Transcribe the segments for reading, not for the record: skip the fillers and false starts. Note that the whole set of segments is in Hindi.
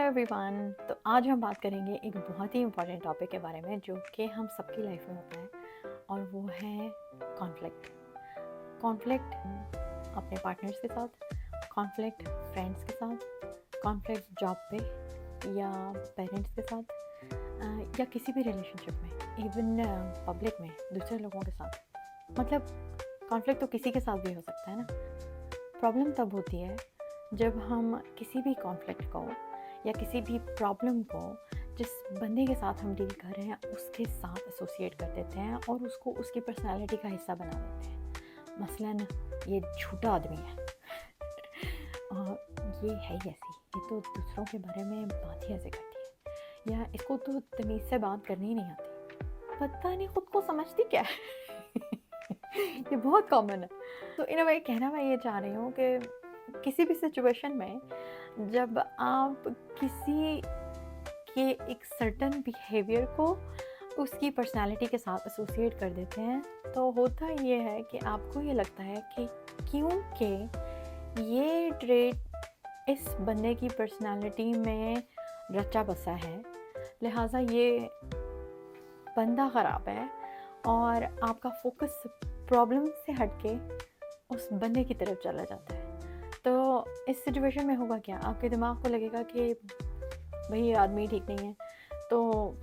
एवरीवन। तो आज हम बात करेंगे एक बहुत ही इम्पॉर्टेंट टॉपिक के बारे में जो कि हम सबकी लाइफ में होता है, और वो है कॉन्फ्लिक्ट। कॉन्फ्लिक्ट अपने पार्टनर्स के साथ, कॉन्फ्लिक्ट फ्रेंड्स के साथ, कॉन्फ्लिक्ट जॉब पे या पेरेंट्स के साथ, या किसी भी रिलेशनशिप में, इवन पब्लिक में दूसरे लोगों के साथ। मतलब कॉन्फ्लिक्ट तो किसी के साथ भी हो सकता है ना। प्रॉब्लम तब होती है जब हम किसी भी कॉन्फ्लिक्ट को या किसी भी प्रॉब्लम को जिस बंदे के साथ हम डील कर रहे हैं उसके साथ एसोसिएट कर देते हैं और उसको उसकी पर्सनालिटी का हिस्सा बना देते हैं। मसलन ये झूठा आदमी है और ये है ही ऐसी, ये तो दूसरों के बारे में बात ही ऐसे करती है, या इसको तो तमीज़ से बात करनी ही नहीं आती, पता नहीं खुद को समझती क्या है। ये बहुत कॉमन है। तो इन अ वे कहना मैं ये चाह रही हूँ कि किसी भी सिचुएशन में जब आप किसी के एक सर्टन बिहेवियर को उसकी पर्सनालिटी के साथ एसोसिएट कर देते हैं, तो होता ये है कि आपको ये लगता है कि क्योंकि ये ट्रेट इस बंदे की पर्सनालिटी में रचा बसा है, लिहाजा ये बंदा ख़राब है, और आपका फोकस प्रॉब्लम से हटके उस बंदे की तरफ चला जाता है। तो इस सिचुएशन में होगा क्या, आपके दिमाग को लगेगा कि भाई ये आदमी ठीक नहीं है, तो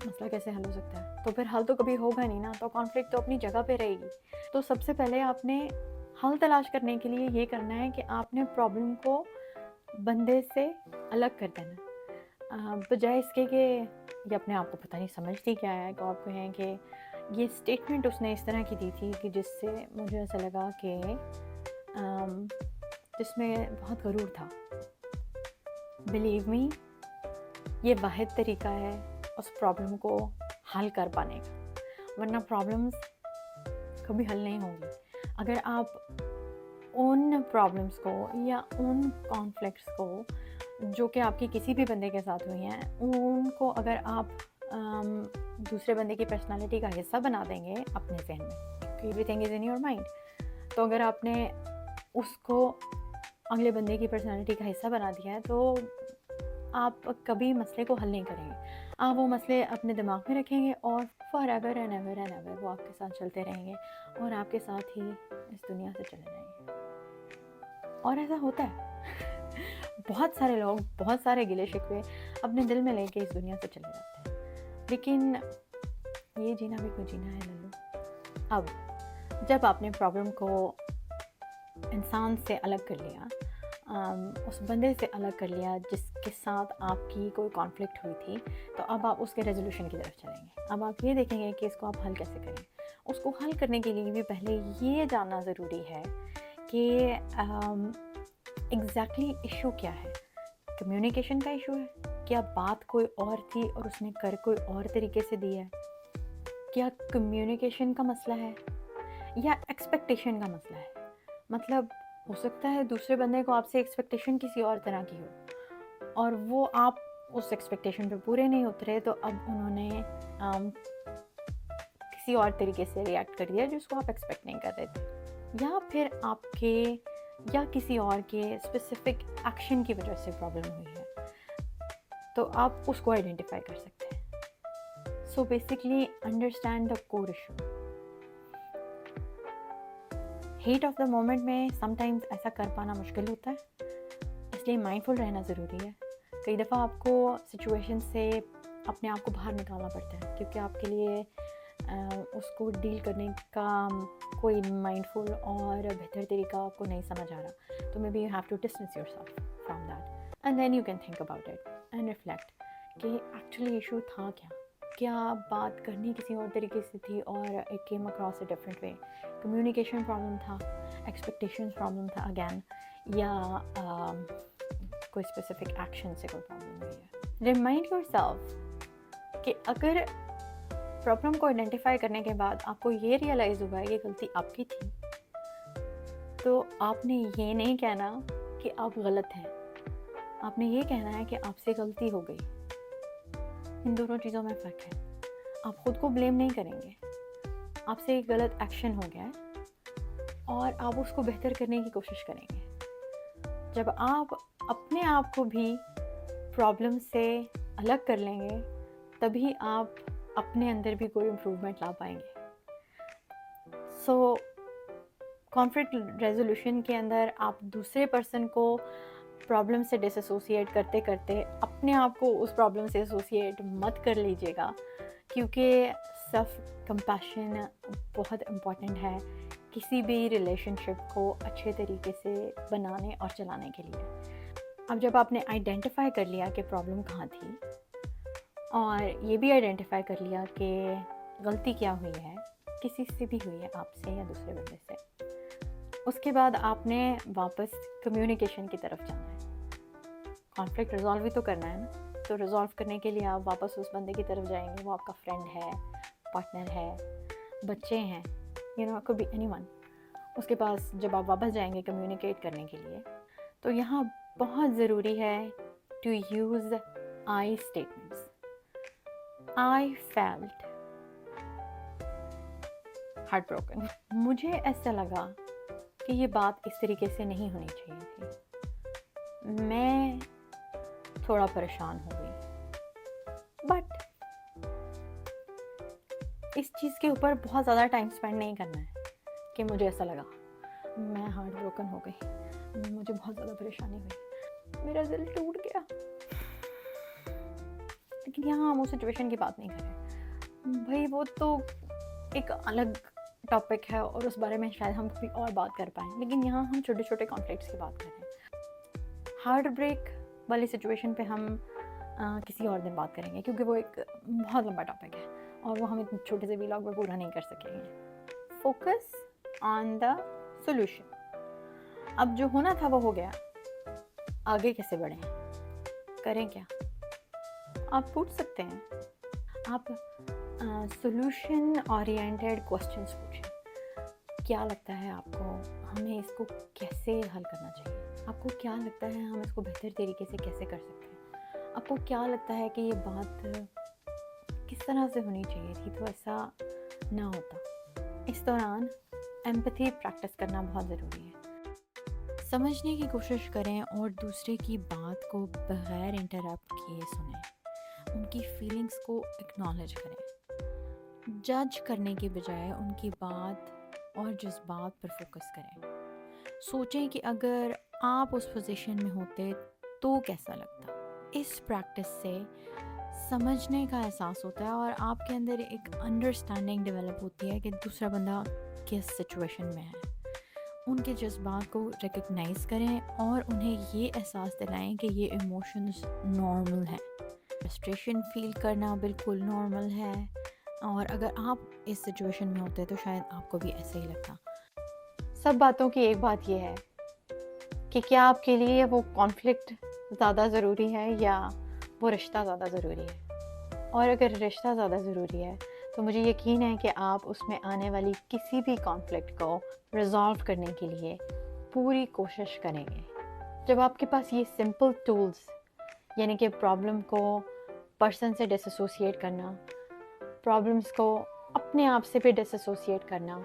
मसला कैसे हल हो सकता है, तो फिर हल तो कभी होगा नहीं ना, तो कॉन्फ्लिक्ट तो अपनी जगह पे रहेगी। तो सबसे पहले आपने हल तलाश करने के लिए ये करना है कि आपने प्रॉब्लम को बंदे से अलग कर देना, बजाय इसके कि ये अपने आप को पता नहीं समझती क्या है। तो आपको है कि ये स्टेटमेंट उसने इस तरह की दी थी कि जिससे मुझे ऐसा लगा कि जिसमें बहुत गरूर था। बिलीव मी, ये वाहिद तरीका है उस प्रॉब्लम को हल कर पाने का, वरना प्रॉब्लम्स कभी हल नहीं होंगी। अगर आप उन प्रॉब्लम्स को या उन कॉन्फ्लिक्ट्स को जो कि आपकी किसी भी बंदे के साथ हुई हैं, उनको अगर आप दूसरे बंदे की पर्सनालिटी का हिस्सा बना देंगे अपने जहन में, everything is in your mind, तो अगर आपने उसको अगले बंदे की पर्सनालिटी का हिस्सा बना दिया है तो आप कभी मसले को हल नहीं करेंगे। आप वो मसले अपने दिमाग में रखेंगे और फॉर एवर एंड एवर वो आपके साथ चलते रहेंगे और आपके साथ ही इस दुनिया से चले जाएंगे। और ऐसा होता है। बहुत सारे लोग बहुत सारे गिले शिकवे अपने दिल में लेके इस दुनिया से चले जाते हैं, लेकिन ये जीना भी कोई जीना है लल्लू। अब जब आपने प्रॉब्लम को इंसान से अलग कर लिया, उस बंदे से अलग कर लिया जिसके साथ आपकी कोई कॉन्फ्लिक्ट हुई थी, तो अब आप उसके रेजोल्यूशन की तरफ चलेंगे। अब आप ये देखेंगे कि इसको आप हल कैसे करें। उसको हल करने के लिए भी पहले ये जानना ज़रूरी है कि एग्जैक्टली इशू क्या है। कम्युनिकेशन का इशू है, क्या बात कोई और थी और उसने कर कोई और तरीके से दिया है, क्या कम्युनिकेशन का मसला है या एक्सपेक्टेशन का मसला है। मतलब हो सकता है दूसरे बंदे को आपसे एक्सपेक्टेशन किसी और तरह की हो और वो आप उस एक्सपेक्टेशन पे पूरे नहीं उतरे, तो अब उन्होंने किसी और तरीके से रिएक्ट कर दिया जिसको आप एक्सपेक्ट नहीं कर रहे थे, या फिर आपके या किसी और के स्पेसिफिक एक्शन की वजह से प्रॉब्लम हुई है, तो आप उसको आइडेंटिफाई कर सकते हैं। So basically understand the core issue. Heat of the moment में समटाइम्स ऐसा कर पाना मुश्किल होता है, इसलिए माइंडफुल रहना ज़रूरी है। कई दफ़ा आपको सिचुएशन से अपने आप को बाहर निकालना पड़ता है क्योंकि आपके लिए उसको डील करने का कोई माइंडफुल और बेहतर तरीका आपको नहीं समझ आ रहा, तो maybe you have to distance yourself from that and then you can think about it and reflect कि एक्चुअली इशू था क्या बात करनी किसी और तरीके से थी और it came across a different way. Communication problem था, एक्सपेक्टेशंस प्रॉब्लम था अगैन, या कोई स्पेसिफिक एक्शन से कोई प्रॉब्लम हुई है। रिमाइंड योरसेल्फ कि अगर प्रॉब्लम को आइडेंटिफाई करने के बाद आपको ये रियलाइज़ हुआ है कि गलती आपकी थी, तो आपने ये नहीं कहना कि आप गलत हैं, आपने ये कहना है कि आपसे गलती हो गई। इन दोनों चीज़ों में फ़र्क है। आप ख़ुद को ब्लेम नहीं करेंगे, आपसे एक गलत एक्शन हो गया है और आप उसको बेहतर करने की कोशिश करेंगे। जब आप अपने आप को भी प्रॉब्लम से अलग कर लेंगे तभी आप अपने अंदर भी कोई इम्प्रूवमेंट ला पाएंगे। सो कॉन्फ्लिक्ट रेजोल्यूशन के अंदर आप दूसरे पर्सन को प्रॉब्लम से डिसएसोसिएट करते करते अपने आप को उस प्रॉब्लम से एसोसिएट मत कर लीजिएगा, क्योंकि सेल्फ कंपैशन बहुत इम्पॉर्टेंट है किसी भी रिलेशनशिप को अच्छे तरीके से बनाने और चलाने के लिए। अब जब आपने आइडेंटिफाई कर लिया कि प्रॉब्लम कहाँ थी और ये भी आइडेंटिफाई कर लिया कि गलती क्या हुई है, किसी से भी हुई है, आपसे या दूसरे बंदे से, उसके बाद आपने वापस कम्युनिकेशन की तरफ जाना है। कॉन्फ्लिक्ट रिजॉल्व ही तो करना है ना, तो रिजॉल्व करने के लिए आप वापस उस बंदे की तरफ जाएंगे। वो आपका फ्रेंड है, पार्टनर है, बच्चे हैं, कुड बी एनीवन। उसके पास जब आप वापस जाएंगे कम्युनिकेट करने के लिए, तो यहाँ बहुत ज़रूरी है to use I statements. I felt heartbroken. मुझे ऐसा लगा कि ये बात इस तरीके से नहीं होनी चाहिए थी। मैं थोड़ा परेशान हो गई, बट इस चीज़ के ऊपर बहुत ज़्यादा टाइम स्पेंड नहीं करना है कि मुझे ऐसा लगा, मैं हार्ट ब्रोकन हो गई, मुझे बहुत ज़्यादा परेशानी हुई, मेरा दिल टूट गया। लेकिन यहाँ हम उस सिचुएशन की बात नहीं कर रहे भाई, वो तो एक अलग टॉपिक है और उस बारे में शायद हम कभी और बात कर पाएँ। लेकिन यहाँ हम छोटे छोटे कॉन्फ्लिक्ट्स की बात कर रहे हैं। हार्ट ब्रेक वाली सिचुएशन पे हम किसी और दिन बात करेंगे, क्योंकि वो एक बहुत लंबा टॉपिक है और वो हम इतने छोटे से व्लॉग में पूरा नहीं कर सकेंगे। Focus on the solution. अब जो होना था वो हो गया, आगे कैसे बढ़ें, करें क्या? आप पूछ सकते हैं, आप सॉल्यूशन ओरिएंटेड क्वेश्चंस पूछें। क्या लगता है आपको, हमें इसको कैसे हल करना चाहिए? आपको क्या लगता है हम इसको बेहतर तरीके से कैसे कर सकते हैं? आपको क्या लगता है कि ये बात किस तरह से होनी चाहिए थी तो ऐसा ना होता? इस दौरान एम्पैथी प्रैक्टिस करना बहुत ज़रूरी है। समझने की कोशिश करें और दूसरे की बात को बगैर इंटरप्ट किए सुनें। उनकी फीलिंग्स को एक्नॉलेज करें। जज करने के बजाय उनकी बात और जज्बात पर फोकस करें। सोचें कि अगर आप उस पोजीशन में होते तो कैसा लगता। इस प्रैक्टिस से समझने का एहसास होता है और आपके अंदर एक अंडरस्टैंडिंग डेवलप होती है कि दूसरा बंदा किस सिचुएशन में है। उनके जज्बात को रिकग्नाइज करें और उन्हें ये एहसास दिलाएं कि ये इमोशंस नॉर्मल हैं। फ्रस्ट्रेशन फील करना बिल्कुल नॉर्मल है और अगर आप इस सिचुएशन में होते तो शायद आपको भी ऐसे ही लगता। सब बातों की एक बात यह है कि क्या आपके लिए वो कॉन्फ्लिक्ट ज़्यादा ज़रूरी है या वो रिश्ता ज़्यादा ज़रूरी है। और अगर रिश्ता ज़्यादा ज़रूरी है तो मुझे यकीन है कि आप उसमें आने वाली किसी भी कॉन्फ्लिक्ट को रिजॉल्व करने के लिए पूरी कोशिश करेंगे। जब आपके पास ये सिंपल टूल्स, यानी कि प्रॉब्लम को पर्सन से डिसएसोसिएट करना, प्रॉब्लम्स को अपने आप से भी डिसएसोसिएट करना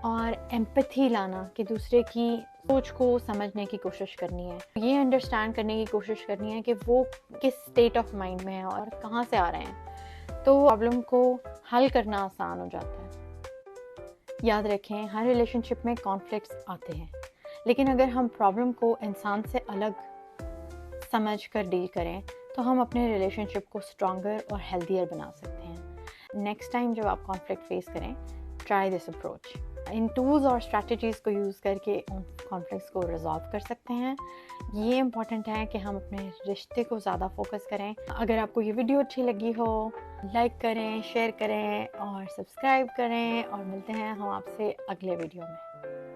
और एम्पैथी लाना कि दूसरे की सोच को समझने की कोशिश करनी है, ये अंडरस्टैंड करने की कोशिश करनी है कि वो किस स्टेट ऑफ माइंड में है और कहाँ से आ रहे हैं, तो प्रॉब्लम को हल करना आसान हो जाता है। याद रखें, हर रिलेशनशिप में कॉन्फ्लिक्ट्स आते हैं, लेकिन अगर हम प्रॉब्लम को इंसान से अलग समझ कर डील करें तो हम अपने रिलेशनशिप को स्ट्रॉन्गर और हेल्दियर बना सकते हैं। नेक्स्ट टाइम जब आप कॉन्फ्लिक्ट फेस करें, try this approach. In tools और स्ट्रैटेजीज़ को यूज़ करके उन कॉन्फ्लिक्ट्स को रिजॉल्व कर सकते हैं। ये इम्पॉर्टेंट है कि हम अपने रिश्ते को ज़्यादा फोकस करें। अगर आपको ये वीडियो अच्छी लगी हो, लाइक करें, शेयर करें और सब्सक्राइब करें और मिलते हैं हम आपसे अगले वीडियो में।